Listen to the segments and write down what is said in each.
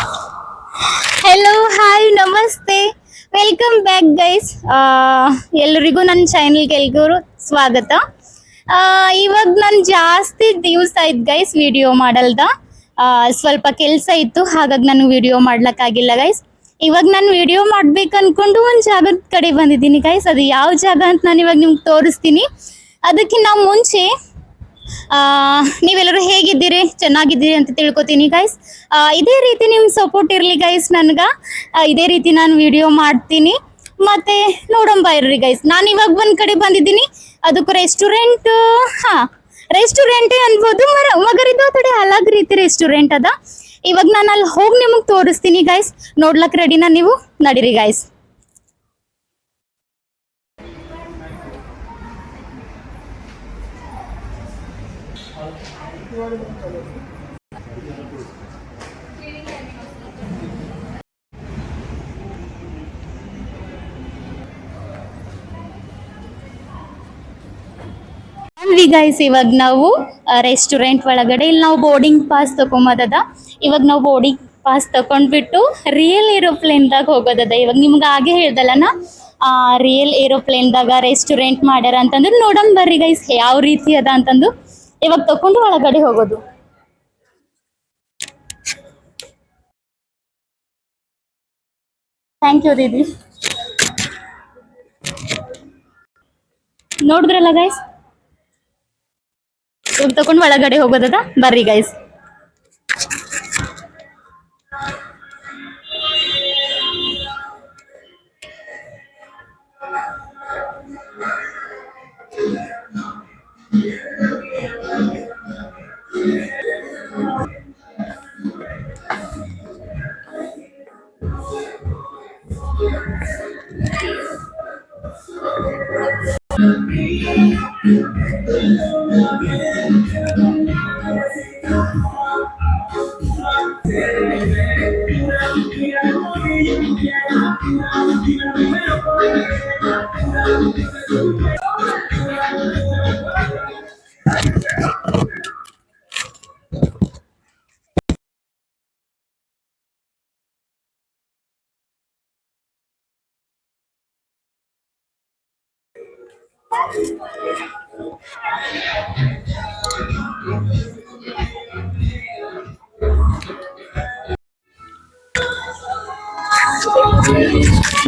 Hello hi ನಮಸ್ತೆ welcome back guys. ಎಲ್ರಿಗೂ ನನ್ನ ಚಾನಲ್ಗೆ ಎಲ್ರಿಗೂ ಸ್ವಾಗತ. ಇವಾಗ ನಾನು ಜಾಸ್ತಿ ದಿವಸ ಆಯ್ತು ಗೈಸ್ ವಿಡಿಯೋ ಮಾಡಲ್ದ. ಸ್ವಲ್ಪ ಕೆಲಸ ಇತ್ತು, ಹಾಗಾಗಿ ನಾನು ವಿಡಿಯೋ ಮಾಡ್ಲಿಕ್ಕಾಗಿಲ್ಲ ಗೈಸ್. ಇವಾಗ ನಾನು ವಿಡಿಯೋ ಮಾಡ್ಬೇಕು ಅನ್ಕೊಂಡು ಒಂದು ಜಾಗದ ಕಡೆ ಬಂದಿದ್ದೀನಿ ಗೈಸ್. ಅದು ಯಾವ ಜಾಗ ಅಂತ ನಾನು ಇವಾಗ ನಿಮ್ಗೆ ತೋರಿಸ್ತೀನಿ. ಅದಕ್ಕಿಂತ ಮುಂಚೆ ನೀವೆಲ್ಲರೂ ಹೇಗಿದ್ದೀರಿ, ಚೆನ್ನಾಗಿದ್ದೀರಿ ಅಂತ ತಿಳ್ಕೊತೀನಿ ಗೈಸ್. ಇದೇ ರೀತಿ ನಿಮ್ಮ ಸಪೋರ್ಟ್ ಇರಲಿ ಗೈಸ್ ನನಗೆ. ಇದೇ ರೀತಿ ನಾನು ವಿಡಿಯೋ ಮಾಡ್ತೀನಿ. ಮತ್ತೆ ನೋಡೋಣ ಇರ್ರಿ ಗೈಸ್. ನಾನು ಇವಾಗ ಒಂದು ಕಡೆ ಬಂದಿದ್ದೀನಿ, ಅದಕ್ಕೆ ರೆಸ್ಟೋರೆಂಟ್. ರೆಸ್ಟೋರೆಂಟೇ ಅನ್ಬೋದು, ಮಗರ್ ಇದು ಥೋಡೆ ಅಲಗ್ ರೀತಿ ರೆಸ್ಟೋರೆಂಟ್ ಅದ. ಇವಾಗ ನಾನು ಅಲ್ಲಿ ಹೋಗಿ ನಿಮಗೆ ತೋರಿಸ್ತೀನಿ ಗೈಸ್. ನೋಡ್ಲಕ್ ರೆಡಿನಾ ನೀವು? ನಡೀರಿ ಗೈಸ್. ಗೈಸ್ ಇವಾಗ ನಾವು ರೆಸ್ಟೋರೆಂಟ್ ಒಳಗಡೆ ಇಲ್ಲಿ ನಾವು ಬೋರ್ಡಿಂಗ್ ಪಾಸ್ ತಗೊಂಬದದ. ಇವಾಗ ನಾವು ಬೋರ್ಡಿಂಗ್ ಪಾಸ್ ತಗೊಂಡ್ಬಿಟ್ಟು ರಿಯಲ್ ಏರೋಪ್ಲೇನ್ದಾಗ ಹೋಗೋದದ. ಇವಾಗ ನಿಮ್ಗೆ ಹಾಗೆ ಹೇಳ್ದಲ್ಲ ನಾ, ರಿಯಲ್ ಏರೋಪ್ಲೇನ್ದಾಗ ರೆಸ್ಟೋರೆಂಟ್ ಮಾಡ್ಯಾರ ಅಂತಂದ್ರೆ ನೋಡೋಣ ಬರ್ರಿ ಗೈಸ್ ಯಾವ ರೀತಿ ಅದ ಅಂತಂದು. ಇವಾಗ ತಗೊಂಡು ಒಳಗಡೆ ಹೋಗೋದು. ಥ್ಯಾಂಕ್ ಯು ದೀದಿ. ನೋಡಿದ್ರಲ್ಲ ಗೈಸ್, ಇವಾಗ ತಗೊಂಡು ಒಳಗಡೆ ಹೋಗೋದದ. ಬರ್ರಿ ಗೈಸ್.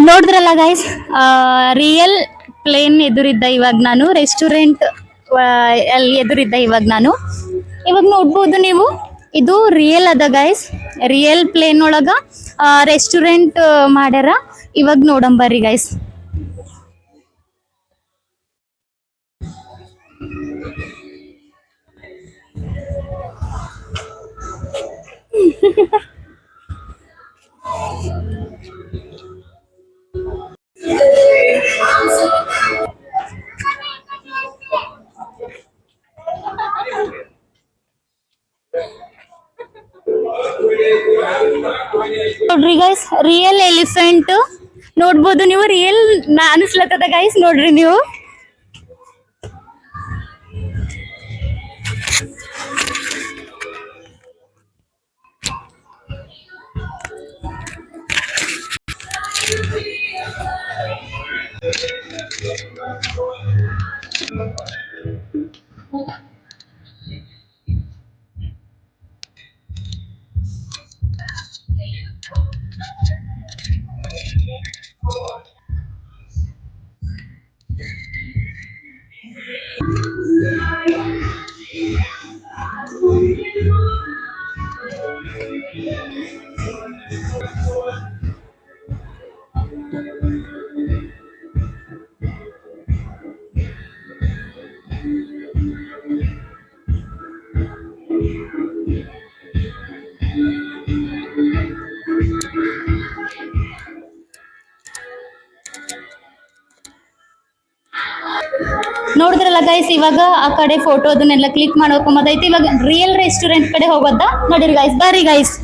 ನೋಡಿದ್ರಲ್ಲ ಗೈಸ್, ರಿಯಲ್ ಪ್ಲೇನ್ ಎದುರಿದ್ದ ಇವಾಗ ನಾನು ರೆಸ್ಟೋರೆಂಟ್ ಅಲ್ಲಿ ಎದುರಿದ್ದ ಇವಾಗ ನಾನು. ಇವಾಗ ನೋಡ್ಬೋದು ನೀವು, ಇದು ರಿಯಲ್ ಅದ ಗೈಸ್. ರಿಯಲ್ ಪ್ಲೇನ್ ಒಳಗ ರೆಸ್ಟೋರೆಂಟ್ ಮಾಡ್ಯಾರ. ಇವಾಗ ನೋಡಂಬರ್ರಿ ಗೈಸ್. ನೋಡ್ರಿ ಗೈಸ್, ರಿಯಲ್ ಎಲಿಫೆಂಟ್ ನೋಡ್ಬೋದು ನೀವು. ರಿಯಲ್ ಅನಿಸ್ಲತ್ತದ ಗೈಸ್, ನೋಡ್ರಿ ನೀವು. ನೋಡಿದ್ರಲ್ಲ ಗೈಸ್, ಇವಾಗ ಆ ಕಡೆ ಫೋಟೋ ಅದನ್ನೆಲ್ಲ ಕ್ಲಿಕ್ ಮಾಡ್ಕೊಂಬದೈತಿ. ಇವಾಗ ರಿಯಲ್ ರೆಸ್ಟೋರೆಂಟ್ ಕಡೆ ಹೋಗೋದ. ನೋಡಿರಿ ಗೈಸ್, ಬರ್ರಿ ಗೈಸ್.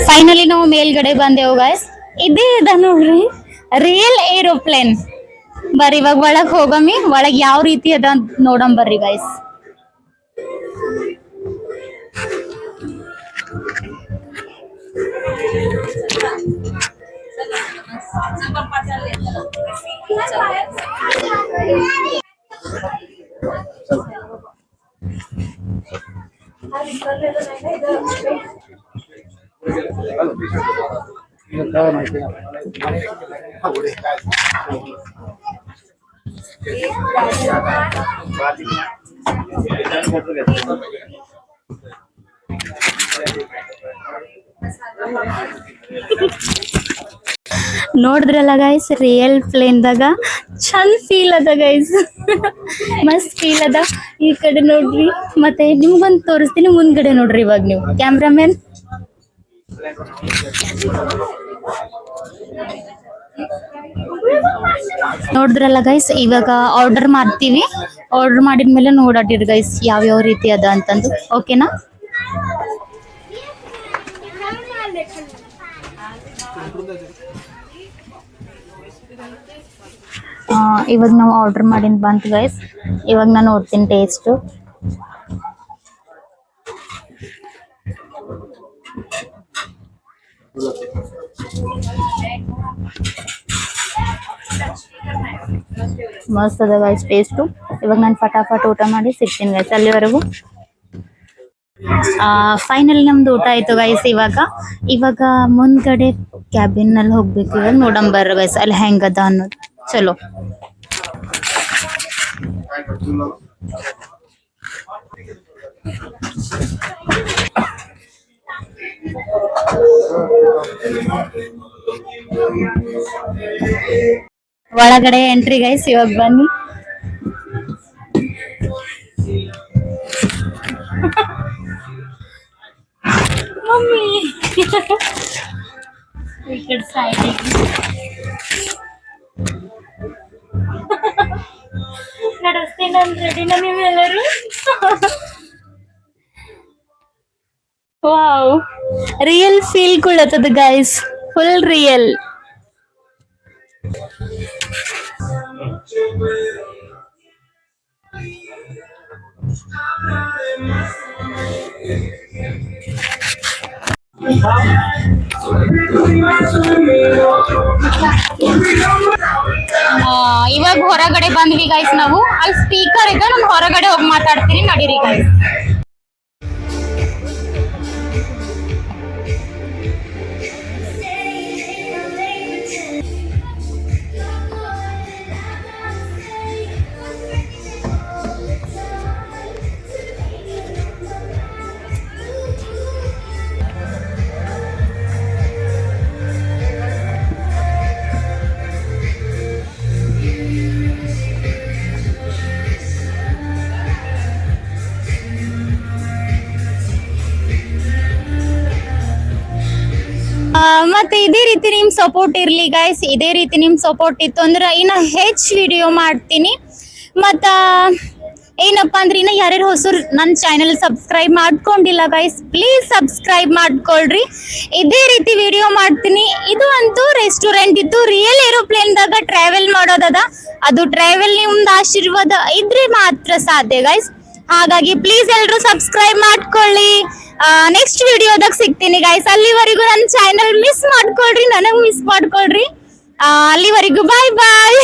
ಫೈನಲಿ ನಾವು ಮೇಲ್ಗಡೆ ಬಂದೆವು ಗಾಯ್ಸ್. ಇದೇ ಅದ ನೋಡ್ರಿ ರಿಯಲ್ ಏರೋಪ್ಲೇನ್. ಬರ್ರಿ ಇವಾಗ ಒಳಗ್ ಹೋಗಮ್ಮಿ, ಒಳಗ್ ಯಾವ ರೀತಿ ಅದ ನೋಡಮ್ ಬರ್ರಿ ಗಾಯ್ಸ್. ನೋಡಿದ್ರಲ್ಲ ಗೈಸ್, ರಿಯಲ್ ಪ್ಲೇನ್ದಾಗ ಚಂದ ಫೀಲ್ ಅದ ಗೈಸ್. ಮಸ್ತ್ ಫೀಲ್ ಅದ. ಈ ಕಡೆ ನೋಡ್ರಿ, ಮತ್ತೆ ನಿಮ್ಗೊಂದು ತೋರಿಸ್ತೀನಿ, ಮುಂದ್ಗಡೆ ನೋಡ್ರಿ ಇವಾಗ ನೀವು ಕ್ಯಾಮ್ರಾಮನ್. ನೋಡಿದ್ರಲ್ಲ ಗೈಸ್, ಇವಾಗ ಆರ್ಡರ್ ಮಾಡ್ತೀವಿ. ಆರ್ಡರ್ ಮಾಡಿದ್ಮೇಲೆ ನೋಡಾಟಿರಿ ಗೈಸ್ ಯಾವ್ಯಾವ ರೀತಿ ಅದ ಅಂತಂದು. ಓಕೆನಾ? ಇವಾಗ ನಾವು ಆರ್ಡರ್ ಮಾಡಿದ್ ಬಂತು ಗೈಸ್. ಇವಾಗ ನಾನು ನೋಡ್ತೀನಿ ಟೇಸ್ಟ್. ಮಸ್ತ್ ಅದ ಗೈಸ್ ಟೇಸ್ಟು. ಇವಾಗ ನಾನು ಫಟಾಫಟ್ ಊಟ ಮಾಡಿ ಸಿಗ್ತೀನಿ ಗೈಸ್. ಅಲ್ಲಿವರೆಗೂ ಫೈನಲ್ ನಮ್ದು ಊಟ ಆಯ್ತು ಗೈಸ್. ಇವಾಗ ಮುಂದ್ಗಡೆ ಕ್ಯಾಬಿನ್ ನಲ್ಲಿ ಹೋಗ್ಬೇಕು. ಇವಾಗ ನೋಡಂಬರ್ರಿ ಗೈಸ್ ಅಲ್ಲಿ ಹೆಂಗದ ಅನ್ನೋದು. ಚಲೋ. ಒಳಗಡೆ ಎಂಟ್ರಿ ಗೈಸ್. ಇವಾಗ ಬನ್ನಿ. ಮಮ್ಮಿ ಈ ಕಡೆ ಸೈಡ್ ನಡೆಸ್ತೀನಿ ನಾನು. ರೆಡಿನಾ ನೀವೆಲ್ಲರೂ? ವಾವ್, ರಿಯಲ್ ಫೀಲ್ ಕೊಡತ್ತದ ಗೈಸ್, ಫುಲ್ ರಿಯಲ್. ಇವಾಗ ಹೊರಗಡೆ ಬಂದ್ವಿ ಗೈಸ್ ನಾವು. ಅಲ್ಲಿ ಸ್ಪೀಕರ್ ಇದೆ, ನಾನು ಹೊರಗಡೆ ಹೋಗಿ ಮಾತಾಡ್ತೀನಿ, ನಡೀರಿ ಗೈಸ್. ಮತ್ತೆ ಇದೇ ರೀತಿ ನಿಮ್ ಸಪೋರ್ಟ್ ಇರ್ಲಿ ಗೈಸ್. ಇದೇ ರೀತಿ ನಿಮ್ ಸಪೋರ್ಟ್ ಇತ್ತು ಅಂದ್ರೆ ಇನ್ನ ಹೆಚ್ಚು ವಿಡಿಯೋ ಮಾಡ್ತೀನಿ. ಮತ್ತ ಏನಪ್ಪಾ ಅಂದ್ರೆ ಇನ್ನ ಯಾರ್ಯಾರು ಹೊಸರು ನನ್ನ ಚಾನೆಲ್ ಸಬ್ಸ್ಕ್ರೈಬ್ ಮಾಡ್ಕೊಂಡಿಲ್ಲ ಗೈಸ್, ಪ್ಲೀಸ್ ಸಬ್ಸ್ಕ್ರೈಬ್ ಮಾಡ್ಕೊಳ್ರಿ. ಇದೇ ರೀತಿ ವಿಡಿಯೋ ಮಾಡ್ತೀನಿ. ಇದು ಅಂತೂ ರೆಸ್ಟೋರೆಂಟ್ ಇತ್ತು. ರಿಯಲ್ ಏರೋಪ್ಲೇನ್ ದಾಗ ಟ್ರಾವೆಲ್ ಮಾಡೋದದ. ಅದು ಟ್ರಾವೆಲ್ ನಿಮ್ದು ಆಶೀರ್ವಾದ ಇದ್ರೆ ಮಾತ್ರ ಸಾಧ್ಯ ಗೈಸ್. ಹಾಗಾಗಿ ಪ್ಲೀಸ್ ಎಲ್ರು ಸಬ್ಸ್ಕ್ರೈಬ್ ಮಾಡ್ಕೊಳ್ಳಿ. ನೆಕ್ಸ್ಟ್ ವಿಡಿಯೋದಾಗ ಸಿಗ್ತೀನಿ ಗೈಸ್. ಅಲ್ಲಿವರೆಗೂ ನನ್ನ ಚಾನೆಲ್ ಮಿಸ್ ಮಾಡ್ಕೊಳ್ರಿ, ನನಗ್ ಮಿಸ್ ಮಾಡ್ಕೊಳ್ರಿ. ಅಲ್ಲಿವರೆಗೂ ಬಾಯ್ ಬಾಯ್.